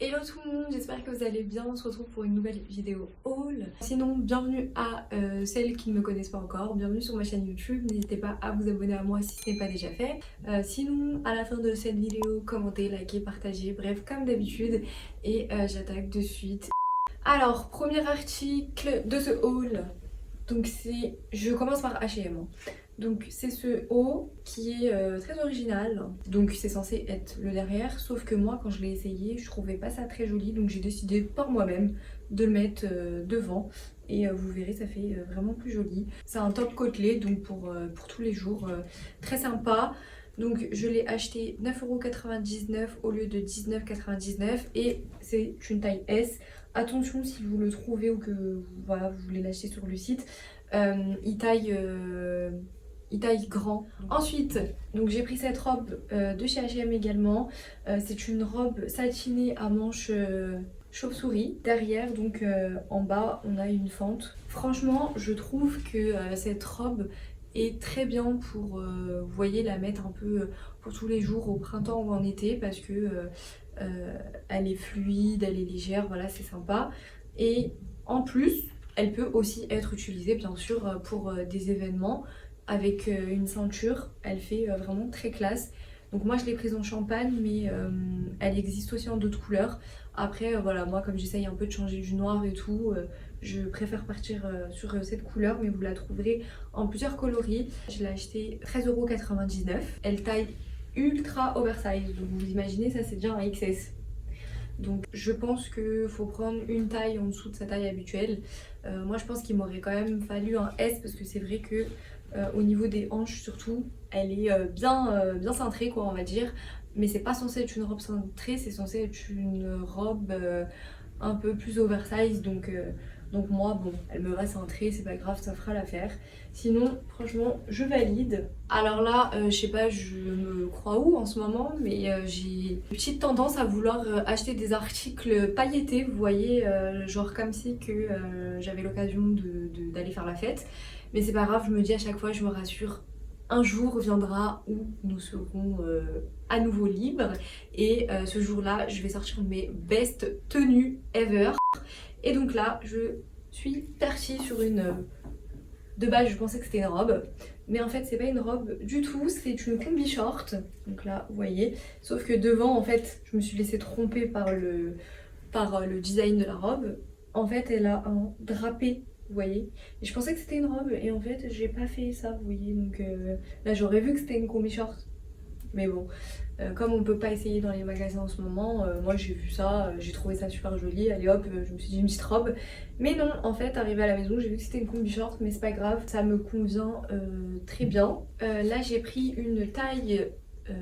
Hello tout le monde, j'espère que vous allez bien, on se retrouve pour une nouvelle vidéo haul. Sinon, bienvenue à celles qui ne me connaissent pas encore, bienvenue sur ma chaîne YouTube, n'hésitez pas à vous abonner à moi si ce n'est pas déjà fait. Sinon, à la fin de cette vidéo, commentez, likez, partagez, bref, comme d'habitude, et j'attaque de suite. Alors, premier article de ce haul, donc je commence par H&M. Donc c'est ce haut qui est très original, donc c'est censé être le derrière, sauf que moi quand je l'ai essayé je trouvais pas ça très joli, donc j'ai décidé par moi-même de le mettre devant et vous verrez ça fait vraiment plus joli. C'est un top côtelé donc pour tous les jours, très sympa. Donc je l'ai acheté 9,99€ au lieu de 19,99€ et c'est une taille S. Attention si vous le trouvez ou que voilà, vous voulez l'acheter sur le site, il taille grand. Ensuite, donc j'ai pris cette robe de chez H&M également. C'est une robe satinée à manches chauve-souris. Derrière, donc en bas, on a une fente. Franchement, je trouve que cette robe est très bien pour, vous voyez, la mettre un peu pour tous les jours au printemps ou en été parce que elle est fluide, elle est légère, voilà, c'est sympa. Et en plus, elle peut aussi être utilisée bien sûr pour des événements avec une ceinture. Elle fait vraiment très classe. Donc moi je l'ai prise en champagne mais elle existe aussi en d'autres couleurs. Après voilà, moi comme j'essaye un peu de changer du noir et tout, je préfère partir sur cette couleur, mais vous la trouverez en plusieurs coloris. Je l'ai achetée 13,99€. Elle taille ultra oversize, donc vous imaginez, ça c'est déjà un XS. Donc je pense qu'il faut prendre une taille en dessous de sa taille habituelle. Moi je pense qu'il m'aurait quand même fallu un S parce que c'est vrai que au niveau des hanches surtout, elle est bien cintrée quoi, on va dire. Mais c'est pas censé être une robe cintrée, c'est censé être une robe un peu plus oversize. Donc moi bon, elle me va cintrée, c'est pas grave, ça fera l'affaire. Sinon franchement je valide. Alors là je sais pas, je me crois où en ce moment, mais j'ai une petite tendance à vouloir acheter des articles pailletés, vous voyez, genre comme si que j'avais l'occasion d'aller faire la fête. Mais c'est pas grave, je me dis à chaque fois, je me rassure, un jour viendra où nous serons à nouveau libres. Et ce jour-là, je vais sortir mes best tenues ever. Et donc là, je suis partie sur une... De base, je pensais que c'était une robe. Mais en fait, c'est pas une robe du tout, c'est une combi short. Donc là, vous voyez. Sauf que devant, en fait, je me suis laissée tromper par le design de la robe. En fait, elle a un drapé, vous voyez. Et je pensais que c'était une robe et en fait, j'ai pas fait ça, vous voyez. Donc là, j'aurais vu que c'était une combi short. Mais bon, comme on peut pas essayer dans les magasins en ce moment, moi j'ai vu ça, j'ai trouvé ça super joli. Allez hop, je me suis dit une petite robe. Mais non, en fait, arrivée à la maison, j'ai vu que c'était une combi short, mais c'est pas grave, ça me convient très bien. Là, j'ai pris une taille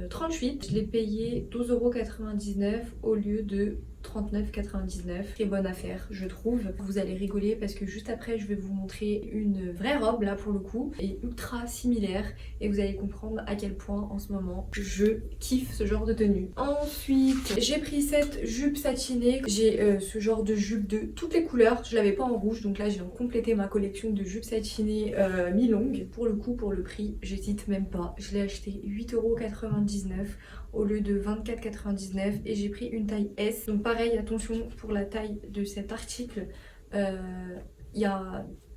38, je l'ai payé 12,99€ au lieu de 39,99€. Très bonne affaire, je trouve. Vous allez rigoler parce que juste après, je vais vous montrer une vraie robe, là pour le coup, et ultra similaire. Et vous allez comprendre à quel point en ce moment je kiffe ce genre de tenue. Ensuite, j'ai pris cette jupe satinée. J'ai ce genre de jupe de toutes les couleurs. Je l'avais pas en rouge, donc là, j'ai complété ma collection de jupes satinées mi-longues. Pour le coup, pour le prix, j'hésite même pas. Je l'ai acheté 8,99€ au lieu de 24,99€ et j'ai pris une taille S. Donc pareil, attention pour la taille de cet article,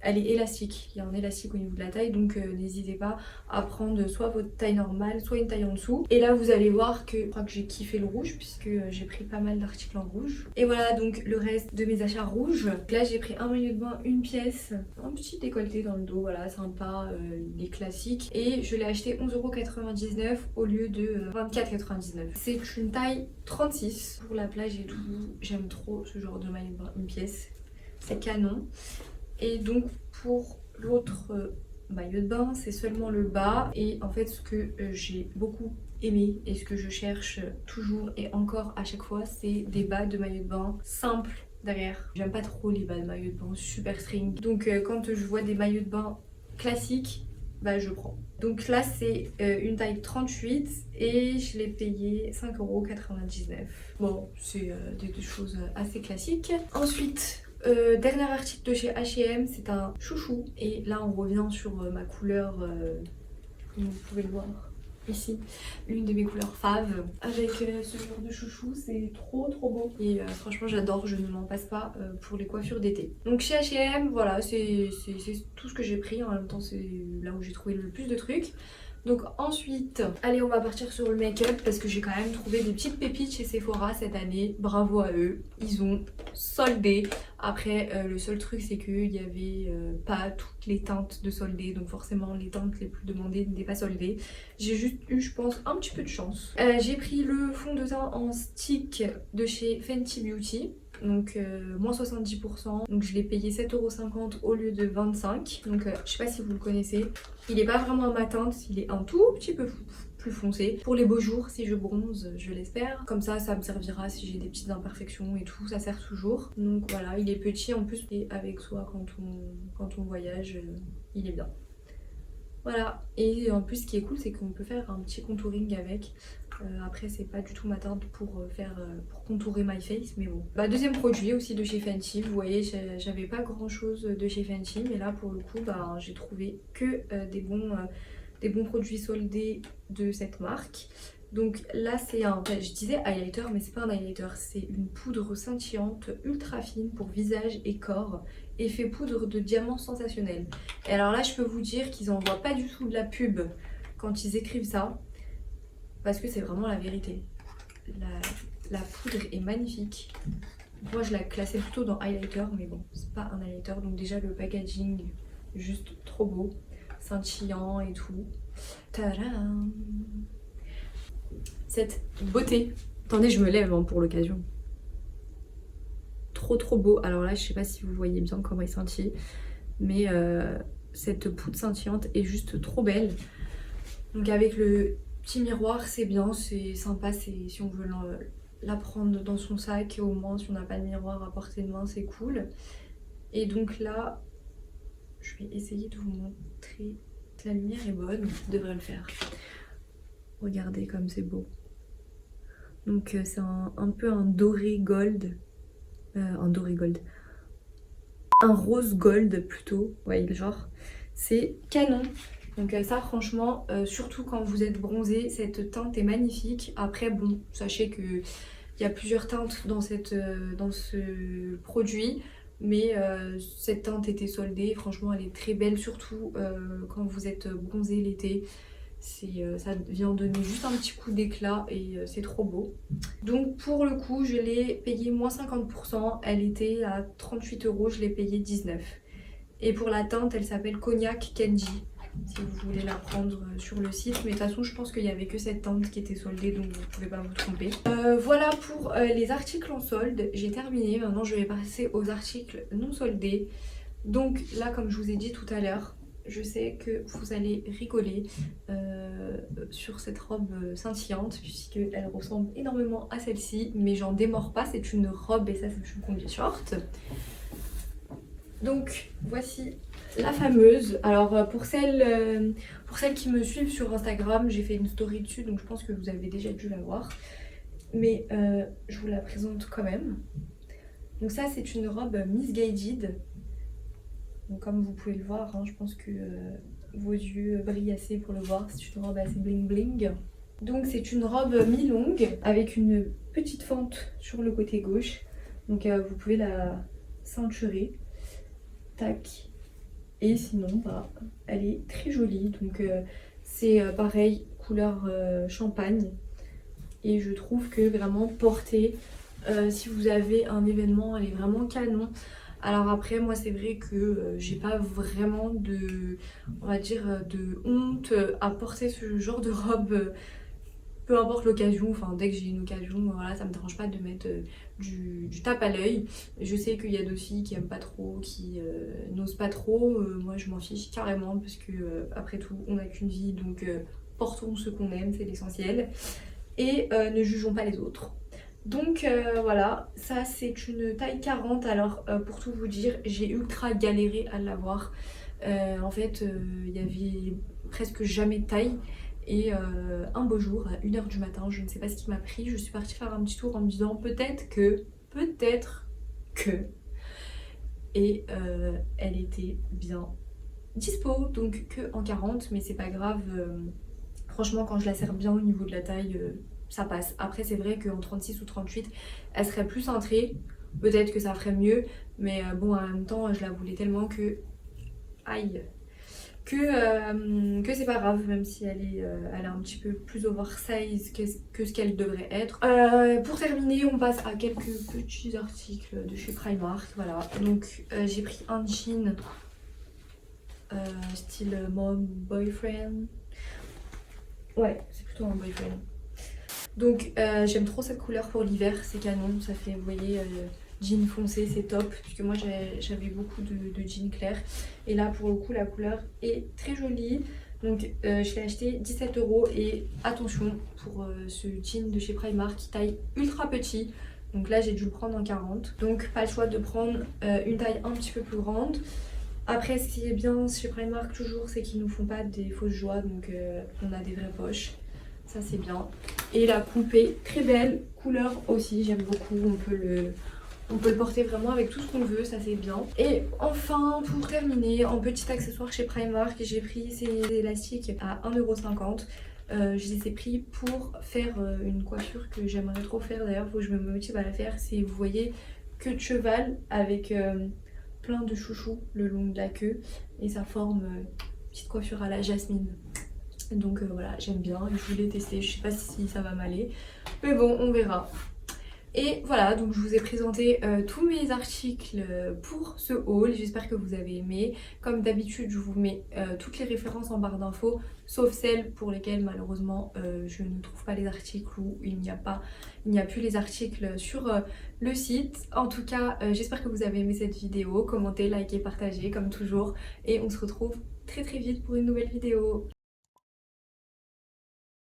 elle est élastique, il y a un élastique au niveau de la taille, donc n'hésitez pas à prendre soit votre taille normale, soit une taille en dessous. Et là vous allez voir que je crois que j'ai kiffé le rouge puisque j'ai pris pas mal d'articles en rouge. Et voilà donc le reste de mes achats rouges. Donc là j'ai pris un maillot de bain, une pièce, un petit décolleté dans le dos, voilà, sympa, les classiques. Et je l'ai acheté 11,99€ au lieu de 24,99€. C'est une taille 36 pour la plage et tout. J'aime trop ce genre de maillot de bain, une pièce, c'est canon. Et donc pour l'autre maillot de bain, c'est seulement le bas. Et en fait ce que j'ai beaucoup aimé et ce que je cherche toujours et encore à chaque fois, c'est des bas de maillot de bain simples derrière. J'aime pas trop les bas de maillot de bain super string. Donc quand je vois des maillots de bain classiques, bah je prends. Donc là c'est une taille 38 et je l'ai payé 5,99€. Bon, c'est des choses assez classiques. Ensuite, dernier article de chez H&M, c'est un chouchou. Et là on revient sur ma couleur, comme vous pouvez le voir, ici l'une de mes couleurs fave avec ce genre de chouchou, c'est trop beau et franchement j'adore, je ne m'en passe pas pour les coiffures d'été. Donc chez H&M, voilà, c'est tout ce que j'ai pris, en même temps c'est là où j'ai trouvé le plus de trucs. Donc ensuite, allez, on va partir sur le make-up parce que j'ai quand même trouvé des petites pépites chez Sephora cette année. Bravo à eux, ils ont soldé. Après, le seul truc c'est qu'il n'y avait pas toutes les teintes de soldé, donc forcément les teintes les plus demandées n'étaient pas soldées. J'ai juste eu, je pense, un petit peu de chance. J'ai pris le fond de teint en stick de chez Fenty Beauty. Donc moins 70%, donc je l'ai payé 7,50€ au lieu de 25. Donc je sais pas si vous le connaissez. Il est pas vraiment à ma teinte, il est un tout petit peu plus foncé. Pour les beaux jours, si je bronze, je l'espère. Comme ça me servira si j'ai des petites imperfections et tout, ça sert toujours. Donc voilà, il est petit en plus et avec soi quand on voyage, il est bien. Voilà, et en plus ce qui est cool c'est qu'on peut faire un petit contouring avec. Après c'est pas du tout ma teinte pour contourer my face, mais bon. Bah, deuxième produit aussi de chez Fenty, vous voyez j'avais pas grand chose de chez Fenty, mais là pour le coup bah, j'ai trouvé que des bons produits soldés de cette marque. Donc là c'est je disais highlighter mais c'est pas un highlighter, c'est une poudre scintillante ultra fine pour visage et corps, effet poudre de diamant sensationnel. Et alors là je peux vous dire qu'ils envoient pas du tout de la pub quand ils écrivent ça, parce que c'est vraiment la vérité. La poudre est magnifique. Moi je la classais plutôt dans highlighter, mais bon c'est pas un highlighter. Donc déjà le packaging juste trop beau, scintillant et tout. Tadam! Cette beauté. Attendez, je me lève pour l'occasion. Trop beau. Alors là, je sais pas si vous voyez bien comment il scintille, mais cette poudre scintillante est juste trop belle. Donc avec le petit miroir, c'est bien, c'est sympa. Si on veut la prendre dans son sac, au moins si on n'a pas de miroir à portée de main, c'est cool. Et donc là, je vais essayer de vous montrer. La lumière est bonne, je devrais le faire. Regardez comme c'est beau. Donc c'est un peu un doré gold. Un doré gold. Un rose gold plutôt. Vous voyez le genre. C'est canon. Donc ça franchement, surtout quand vous êtes bronzé, cette teinte est magnifique. Après bon, sachez que il y a plusieurs teintes dans ce produit. Mais cette teinte était soldée. Franchement elle est très belle, surtout quand vous êtes bronzé l'été. Ça vient donner juste un petit coup d'éclat et c'est trop beau. Donc pour le coup je l'ai payé moins 50%, elle était à 38€, je l'ai payé 19. Et pour la teinte elle s'appelle Cognac Kenji, si vous voulez la prendre sur le site. Mais de toute façon je pense qu'il n'y avait que cette teinte qui était soldée, donc vous ne pouvez pas vous tromper. Voilà pour les articles en solde, j'ai terminé. Maintenant je vais passer aux articles non soldés. Donc là comme je vous ai dit tout à l'heure, je sais que vous allez rigoler sur cette robe scintillante puisqu'elle ressemble énormément à celle-ci, mais j'en démords pas, c'est une robe et ça c'est une combi short. Donc voici la fameuse. Alors pour celles qui me suivent sur Instagram, j'ai fait une story dessus, donc je pense que vous avez déjà dû la voir, mais je vous la présente quand même. Donc ça c'est une robe Missguided. Donc comme vous pouvez le voir, hein, je pense que vos yeux brillent assez pour le voir. C'est une robe assez bling bling. Donc c'est une robe mi-longue avec une petite fente sur le côté gauche. Donc vous pouvez la ceinturer. Tac. Et sinon, bah, elle est très jolie. Donc c'est pareil, couleur champagne. Et je trouve que vraiment portée, si vous avez un événement, elle est vraiment canon. Alors après moi c'est vrai que j'ai pas vraiment de, on va dire, de honte à porter ce genre de robe, peu importe l'occasion. Enfin dès que j'ai une occasion, voilà, ça me dérange pas de mettre du tape à l'œil. Je sais qu'il y a d'autres filles qui aiment pas trop, qui n'osent pas trop. Moi je m'en fiche carrément parce que après tout on n'a qu'une vie, donc portons ce qu'on aime, c'est l'essentiel. Et ne jugeons pas les autres. Donc voilà, ça c'est une taille 40. Alors pour tout vous dire, j'ai ultra galéré à l'avoir. En fait, il y avait presque jamais de taille. Et un beau jour, à 1h du matin, je ne sais pas ce qui m'a pris, je suis partie faire un petit tour en me disant peut-être que... Et elle était bien dispo, donc que en 40, mais c'est pas grave. Franchement, quand je la serre bien au niveau de la taille, ça passe. Après, c'est vrai qu'en 36 ou 38, elle serait plus cintrée. Peut-être que ça ferait mieux, mais bon, en même temps, je la voulais tellement que... Aïe, que c'est pas grave, même si elle est un petit peu plus oversize que ce qu'elle devrait être. Pour terminer, on passe à quelques petits articles de chez Primark. Voilà, donc j'ai pris un jean style mom, boyfriend. Ouais, c'est plutôt un boyfriend. Donc j'aime trop cette couleur pour l'hiver, c'est canon, ça fait, vous voyez, jean foncé, c'est top, puisque moi j'avais beaucoup de jeans clairs. Et là pour le coup la couleur est très jolie. Donc je l'ai acheté 17 € et attention pour ce jean de chez Primark qui taille ultra petit. Donc là j'ai dû le prendre en 40. Donc pas le choix de prendre une taille un petit peu plus grande. Après ce qui est bien chez Primark toujours, c'est qu'ils nous font pas des fausses joies, donc on a des vraies poches. Ça c'est bien. Et la coupe est très belle, couleur aussi, j'aime beaucoup, on peut le porter vraiment avec tout ce qu'on veut, ça c'est bien. Et enfin, pour terminer, en petit accessoire chez Primark, j'ai pris ces élastiques à 1,50 €. Je les ai pris pour faire une coiffure que j'aimerais trop faire, d'ailleurs faut que je me motive à la faire. C'est, vous voyez, queue de cheval avec plein de chouchous le long de la queue et ça forme une petite coiffure à la Jasmine. Donc voilà, j'aime bien et je voulais tester, je sais pas si ça va m'aller, mais bon, on verra. Et voilà, donc je vous ai présenté tous mes articles pour ce haul, j'espère que vous avez aimé. Comme d'habitude, je vous mets toutes les références en barre d'infos, sauf celles pour lesquelles malheureusement je ne trouve pas les articles ou il n'y a plus les articles sur le site. En tout cas, j'espère que vous avez aimé cette vidéo, commentez, likez, partagez comme toujours et on se retrouve très vite pour une nouvelle vidéo.